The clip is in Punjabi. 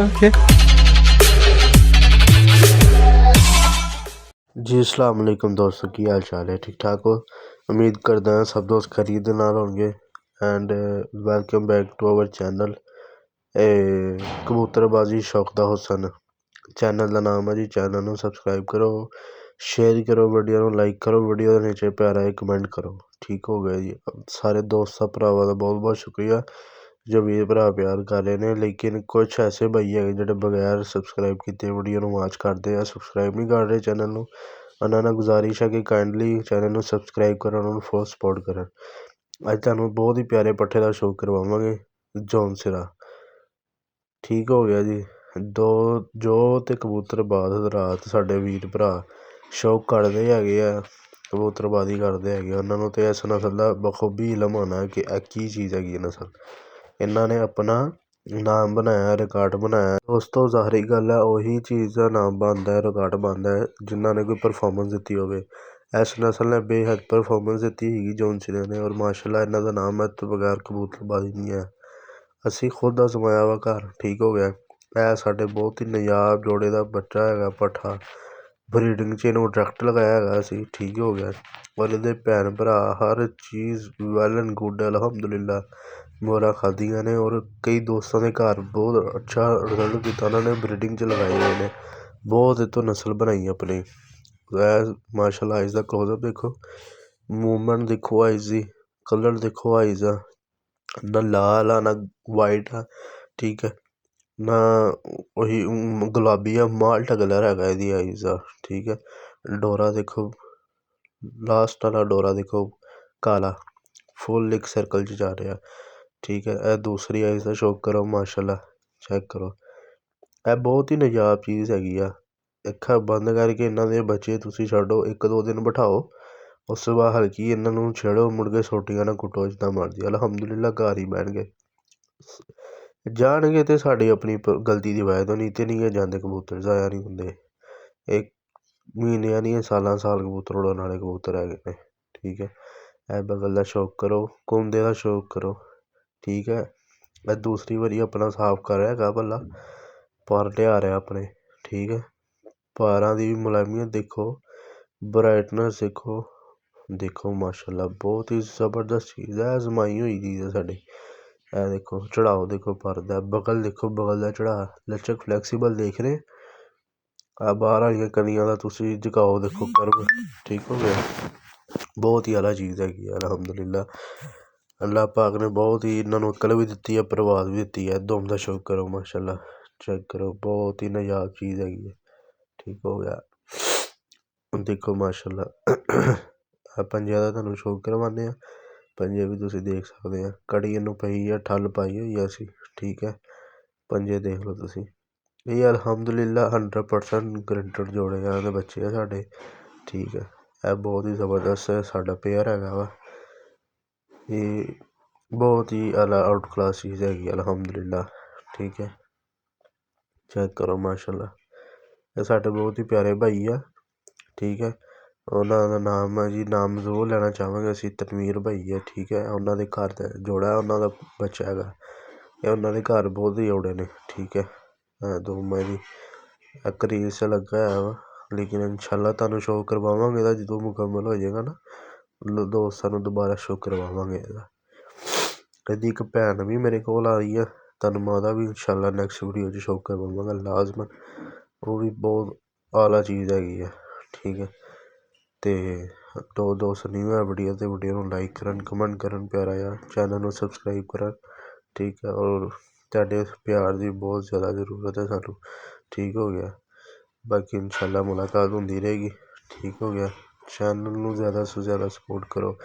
Okay. जी अस्सलाम वालेकुम दोस्तों, की हाल चाल है? ठीक ठाक हो? उम्मीद करदा हां सब दोस्त खैरियत दे नाल होणगे and welcome back to our channel कबूतरबाजी शौक दा हुसन। चैनल दा नाम है जी, चैनल नूं सबसक्राइब करो, शेयर करो, वीडियो नूं लाइक करो, वीडियो दे नीचे प्यारा एक कमेंट करो। ठीक हो गया जी। सारे दोस्तां भरावां दा बहुत बहुत शुक्रिया जो वीर भरा प्यार कर रहे हैं, लेकिन कुछ ऐसे भाई है जो बगैर सबसक्राइब किए वीडियो ਨੂੰ ਵਾਚ ਕਰਦੇ ਆ, ਸਬਸਕ੍ਰਾਈਬ नहीं कर रहे चैनल ਨੂੰ। ਉਹਨਾਂ ਨਾਲ ਗੁਜ਼ਾਰਿਸ਼ ਹੈ ਕਿ ਕਾਈਂਡਲੀ ਚੈਨਲ ਨੂੰ ਸਬਸਕ੍ਰਾਈਬ ਕਰਨ, ਉਹਨਾਂ ਨੂੰ ਫੁੱਲ ਸਪੋਰਟ ਕਰਨ। ਅੱਜ ਤੁਹਾਨੂੰ ਬਹੁਤ ਹੀ ਪਿਆਰੇ ਪੱਠੇ ਦਾ ਸ਼ੌਕ ਕਰਵਾਵਾਂਗੇ ਜੌਨ ਸਿਰਾ। ਠੀਕ ਹੋ ਗਿਆ ਜੀ। ਜੋ ਤੇ ਕਬੂਤਰਬਾਜ਼ ਹਜ਼ਰਾਤ ਸਾਡੇ ਵੀਰ ਭਰਾ ਸ਼ੌਕ ਕਰਦੇ ਹੈਗੇ ਆ, ਕਬੂਤਰਬਾਜ਼ੀ ਕਰਦੇ ਹੈਗੇ, ਉਹਨਾਂ ਨੂੰ ਤਾਂ ਇਸ ਨਸਲ ਦਾ ਬਖੂਬੀ ਇਲਮ ਹੋਣਾ ਕਿ ਇਹ ਕੀ ਚੀਜ਼ ਹੈਗੀ ਨਸਲ। ਇਹਨਾਂ ਨੇ ਆਪਣਾ ਨਾਮ ਬਣਾਇਆ, ਰਿਕਾਰਡ ਬਣਾਇਆ। ਦੋਸਤੋ ਜ਼ਾਹਰੀ ਗੱਲ ਹੈ, ਉਹੀ ਚੀਜ਼ ਦਾ ਨਾਮ ਬਣਦਾ ਹੈ, ਰਿਕਾਰਡ ਬਣਦਾ ਹੈ ਜਿਨ੍ਹਾਂ ਨੇ ਕੋਈ ਪਰਫੋਰਮੈਂਸ ਦਿੱਤੀ ਹੋਵੇ। ਇਸ ਨਸਲ ਨੇ ਬੇਹੱਦ ਪਰਫੋਰਮੈਂਸ ਦਿੱਤੀ ਹੈਗੀ ਜੌਨ ਸਿਰੇ ਨੇ, ਔਰ ਮਾਸ਼ਾਅੱਲਾ ਇਹਨਾਂ ਦਾ ਨਾਮ ਹੈ ਤੋਂ ਬਗੈਰ ਕਬੂਤਰਬਾਜ਼ੀ ਨਹੀਂ ਹੈ। ਅਸੀਂ ਖੁਦ ਅਜ਼ਮਾਇਆ ਵਾ ਘਰ। ਠੀਕ ਹੋ ਗਿਆ। ਇਹ ਸਾਡੇ ਬਹੁਤ ਹੀ ਨਾਯਾਬ ਜੋੜੇ ਦਾ ਬੱਚਾ ਹੈਗਾ ਪੱਠਾ। ਬਰੀਡਿੰਗ 'ਚ ਇਹਨੂੰ ਡਾਇਰੈਕਟ ਲਗਾਇਆ ਹੈਗਾ ਅਸੀਂ। ਠੀਕ ਹੋ ਗਿਆ। ਔਰ ਇਹਦੇ ਭੈਣ ਭਰਾ ਹਰ ਚੀਜ਼ ਵੈਲ ਐਂਡ ਗੁੱਡ ਅਲਹਮਦੁਲਿਲਾ ਮੋਹਰਾਂ ਖਾਧੀਆਂ ਨੇ, ਔਰ ਕਈ ਦੋਸਤਾਂ ਦੇ ਘਰ ਬਹੁਤ ਅੱਛਾ ਰਿਜ਼ਲਟ ਕੀਤਾ ਉਹਨਾਂ ਨੇ, ਬਰੀਡਿੰਗ 'ਚ ਲਗਾਏ ਹੋਏ ਨੇ, ਬਹੁਤ ਇਹ ਤੋਂ ਨਸਲ ਬਣਾਈ ਆਪਣੀ। ਇਹ ਮਾਸ਼ਾਅੱਲਾ ਆਈਜ਼ ਦਾ ਕਲੋਜ਼ਅਪ ਦੇਖੋ, ਮੂਵਮੈਂਟ ਦੇਖੋ ਆਈਜ਼ ਦੀ, ਕਲਰ ਦੇਖੋ ਆਈਜ਼ ਦਾ, ਨਾ ਲਾਲ ਆ ਨਾ ਵਾਈਟ ਆ। ਠੀਕ ਹੈ ਨਾ ਉਹੀ ਗੁਲਾਬੀ ਆ, ਮਾਲਟਾ ਕਲਰ ਹੈਗਾ ਇਹਦੀ ਆਈਜ਼ ਦਾ। ਠੀਕ ਹੈ। ਡੋਰਾ ਦੇਖੋ, ਲਾਸਟ ਵਾਲਾ ਡੋਰਾ ਦੇਖੋ ਕਾਲਾ, ਫੁੱਲ ਇੱਕ ਸਰਕਲ 'ਚ ਜਾ ਰਿਹਾ। ਠੀਕ ਹੈ। ਇਹ ਦੂਸਰੀ ਆਈਜ਼ ਦਾ ਸ਼ੌਕ ਕਰੋ, ਮਾਸ਼ਾਅੱਲਾ ਚੈੱਕ ਕਰੋ। ਇਹ ਬਹੁਤ ਹੀ ਨਾਯਾਬ ਚੀਜ਼ ਹੈਗੀ ਆ। ਅੱਖਾਂ ਬੰਦ ਕਰਕੇ ਇਹਨਾਂ ਦੇ ਬੱਚੇ ਤੁਸੀਂ ਛੱਡੋ, ਇੱਕ ਦੋ ਦਿਨ ਬਿਠਾਓ, ਉਸ ਤੋਂ ਬਾਅਦ ਹਲਕੀ ਇਹਨਾਂ ਨੂੰ ਛੇੜੋ, ਮੁੜ ਕੇ ਸੋਟੀਆਂ ਨਾਲ ਕੁੱਟੋ ਜਿੱਦਾਂ ਮਰਜ਼ੀ, ਅਲਹਮਦੁਲਿਲਾ ਘਰ ਹੀ ਬਹਿਣਗੇ। ਜਾਣਗੇ ਤੇ ਸਾਡੀ ਆਪਣੀ ਗਲਤੀ ਦੀ ਵਜ੍ਹਾ ਤੋਂ, ਨਹੀਂ ਤੇ ਨਹੀਂ ਜਾਂਦੇ ਕਬੂਤਰ, ਜ਼ਾਇਆ ਨਹੀਂ ਹੁੰਦੇ। ਇਹ ਮਹੀਨਿਆਂ ਨਹੀਂ ਸਾਲਾਂ ਸਾਲ ਕਬੂਤਰ ਉਡਾਉਣ ਵਾਲੇ ਕਬੂਤਰ ਹੈਗੇ ਨੇ। ਠੀਕ ਹੈ। ਇਹ ਬਗਲ ਦਾ ਸ਼ੌਕ ਕਰੋ, ਕੁੰਦੇ ਦਾ ਸ਼ੌਕ ਕਰੋ। ਠੀਕ ਹੈ। ਇਹ ਦੂਸਰੀ ਵਾਰੀ ਆਪਣਾ ਸਾਫ਼ ਕਰ ਰਿਹਾ ਹੈਗਾ ਭਲਾ, ਪਰ ਲਿਆ ਰਿਹਾ ਆਪਣੇ। ਠੀਕ ਹੈ। ਪਾਰਾਂ ਦੀ ਵੀ ਮੁਲਾਇਮੀਅਤ ਦੇਖੋ, ਬਰਾਈਟਨੈਸ ਦੇਖੋ, ਦੇਖੋ ਮਾਸ਼ਾਅੱਲਾ ਬਹੁਤ ਹੀ ਜ਼ਬਰਦਸਤ ਚੀਜ਼ ਹੈ, ਅਜ਼ਮਾਈ ਹੋਈ ਚੀਜ਼ ਹੈ ਸਾਡੀ। ਇਹ ਦੇਖੋ ਚੜਾਓ ਦੇਖੋ ਪਰ ਦਾ, ਬਗਲ ਦੇਖੋ, ਬਗਲ ਦਾ ਚੜਾਅ ਲਚਕ ਫਲੈਕਸੀਬਲ ਦੇਖ ਰਹੇ ਆ। ਬਾਹਰ ਵਾਲੀਆਂ ਕਣੀਆਂ ਦਾ ਤੁਸੀਂ ਝੁਕਾਓ ਦੇਖੋ ਕਰਵ। ਠੀਕ ਹੋ ਗਿਆ। ਬਹੁਤ ਹੀ ਆਲਾ ਚੀਜ਼ ਹੈਗੀ ਹੈ ਅਲਹਮਦੁਲਿਲਾ। ਅੱਲਾਹ ਪਾਕ ਨੇ ਬਹੁਤ ਹੀ ਇਹਨਾਂ ਨੂੰ ਅਕਲ ਵੀ ਦਿੱਤੀ ਹੈ, ਪ੍ਰਵਾਜ਼ ਵੀ ਦਿੱਤੀ ਹੈ। ਦੁਮ ਦਾ ਸ਼ੌਕ ਕਰੋ, ਮਾਸ਼ਾਅੱਲਾ ਚੈੱਕ ਕਰੋ, ਬਹੁਤ ਹੀ ਨਾਯਾਬ ਚੀਜ਼ ਹੈਗੀ ਹੈ। ਠੀਕ ਹੋ ਗਿਆ। ਦੇਖੋ ਮਾਸ਼ਾਅੱਲਾ ਪੰਜਿਆਂ ਦਾ ਤੁਹਾਨੂੰ ਸ਼ੌਕ ਕਰਵਾਉਂਦੇ ਹਾਂ। ਪੰਜੇ ਵੀ ਤੁਸੀਂ ਦੇਖ ਸਕਦੇ ਆ, ਕੜੀ ਇਹਨੂੰ ਪਈ ਆ, ਠੱਲ ਪਾਈ ਹੋਈ ਆ ਅਸੀਂ। ਠੀਕ ਹੈ। ਪੰਜੇ ਦੇਖ ਲਓ ਤੁਸੀਂ, ਇਹ ਅਲਹਮਦੁਲਿਲਾ 100% ਗਰੰਟਡ ਜੋੜੇ ਆ, ਇਹਦੇ ਬੱਚੇ ਆ ਸਾਡੇ। ਠੀਕ ਹੈ। ਇਹ ਬਹੁਤ ਹੀ ਜ਼ਬਰਦਸਤ ਸਾਡਾ ਪੇਅਰ ਹੈਗਾ ਵਾ। ਇਹ ਬਹੁਤ ਹੀ ਆਊਟ ਕਲਾਸ ਚੀਜ਼ ਹੈਗੀ ਅਲਹਮਦੁਲਿਲਾ। ਠੀਕ ਹੈ। ਚੈੱਕ ਕਰੋ ਮਾਸ਼ਾਅੱਲਾ। ਇਹ ਸਾਡੇ ਬਹੁਤ ਹੀ ਪਿਆਰੇ ਭਾਈ ਆ। ਠੀਕ ਹੈ। ਉਹਨਾਂ ਦਾ ਨਾਮ ਹੈ ਜੀ, ਨਾਮ ਜ਼ਰੂਰ ਲੈਣਾ ਚਾਹਾਂਗੇ ਅਸੀਂ, ਤਨਵੀਰ ਭਾਈ ਹੈ। ਠੀਕ ਹੈ। ਉਹਨਾਂ ਦੇ ਘਰ ਦਾ ਜੋੜਾ, ਉਹਨਾਂ ਦਾ ਬੱਚਾ ਹੈਗਾ। ਇਹ ਉਹਨਾਂ ਦੇ ਘਰ ਬਹੁਤ ਹੀ ਜੋੜੇ ਨੇ। ਠੀਕ ਹੈ। ਦੋਵਾਂ ਦੀ ਕਰੀਜ਼ 'ਚ ਲੱਗਾ ਹੋਇਆ ਵਾ, ਲੇਕਿਨ ਇਨਸ਼ਾਅੱਲਾ ਤੁਹਾਨੂੰ ਸ਼ੌਕ ਕਰਵਾਵਾਂਗੇ ਇਹਦਾ ਜਦੋਂ ਮੁਕੰਮਲ ਹੋ ਜਾਏਗਾ ਨਾ, ਦੋਸਤਾਂ ਨੂੰ ਦੁਬਾਰਾ ਸ਼ੌਕ ਕਰਵਾਵਾਂਗੇ ਇਹਦਾ। ਇਹਦੀ ਇੱਕ ਭੈਣ ਵੀ ਮੇਰੇ ਕੋਲ ਆ ਰਹੀ ਹੈ, ਤੁਹਾਨੂੰ ਮੈਂ ਉਹਦਾ ਵੀ ਇਨਸ਼ਾਅੱਲਾ ਨੈਕਸਟ ਵੀਡੀਓ 'ਚ ਸ਼ੌਕ ਕਰਵਾਵਾਂਗਾ ਲਾਜ਼ਮਨ। ਉਹ ਵੀ ਬਹੁਤ ਆਲਾ ਚੀਜ਼ ਹੈਗੀ ਆ। ਠੀਕ ਹੈ। ਅਤੇ ਦੋਸਤ ਨਿਊ ਹੈ ਵੀਡੀਓ 'ਤੇ, ਵੀਡੀਓ ਨੂੰ ਲਾਈਕ ਕਰਨ, ਕਮੈਂਟ ਕਰਨ, ਪਿਆਰਾ ਜਿਹਾ ਚੈਨਲ ਨੂੰ ਸਬਸਕ੍ਰਾਈਬ ਕਰਨ। ਠੀਕ ਹੈ। ਔਰ ਤੁਹਾਡੇ ਪਿਆਰ ਦੀ ਬਹੁਤ ਜ਼ਿਆਦਾ ਜ਼ਰੂਰਤ ਹੈ ਸਾਨੂੰ। ਠੀਕ ਹੋ ਗਿਆ। ਬਾਕੀ ਇਨਸ਼ਾਅੱਲਾ ਮੁਲਾਕਾਤ ਹੁੰਦੀ ਰਹੇਗੀ। ਠੀਕ ਹੋ ਗਿਆ। ਚੈਨਲ ਨੂੰ ਜ਼ਿਆਦਾ ਤੋਂ ਜ਼ਿਆਦਾ ਸਪੋਰਟ ਕਰੋ।